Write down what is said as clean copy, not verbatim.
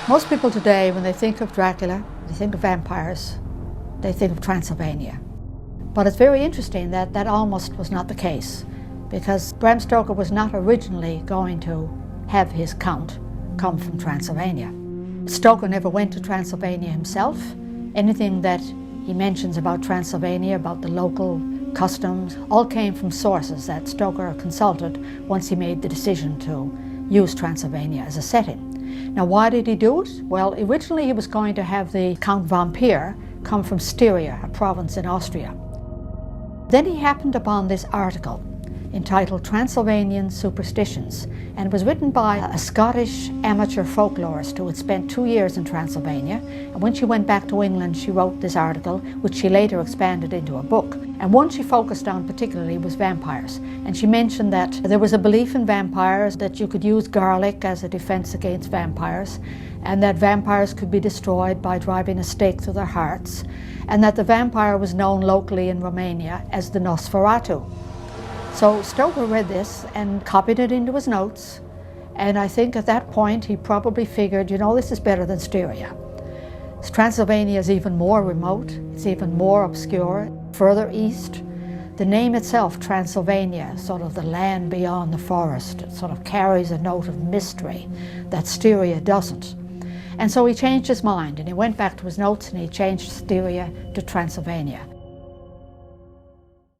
Most people today, when they think of Dracula, they think of vampires, they think of Transylvania. But it's very interesting that that almost was not the case, because Bram Stoker was not originally going to have his count come from Transylvania. Stoker never went to Transylvania himself. Anything that he mentions about Transylvania, about the local customs, all came from sources that Stoker consulted once he made the decision to use Transylvania as a setting. Now, why did he do it? Well, originally he was going to have the Count Vampire come from Styria, a province in Austria. Then he happened upon this article entitled Transylvanian Superstitions, and it was written by a Scottish amateur folklorist who had spent 2 years in Transylvania, and when she went back to England she wrote this article, which she later expanded into a book. And one she focused on particularly was vampires, and she mentioned that there was a belief in vampires, that you could use garlic as a defense against vampires, and that vampires could be destroyed by driving a stake through their hearts, and that the vampire was known locally in Romania as the Nosferatu. So Stoker read this and copied it into his notes, and I think at that point he probably figured, you know, this is better than Styria. Transylvania is even more remote, it's even more obscure, further east. The name itself, Transylvania, sort of the land beyond the forest, it sort of carries a note of mystery that Styria doesn't. And so he changed his mind and he went back to his notes and he changed Styria to Transylvania.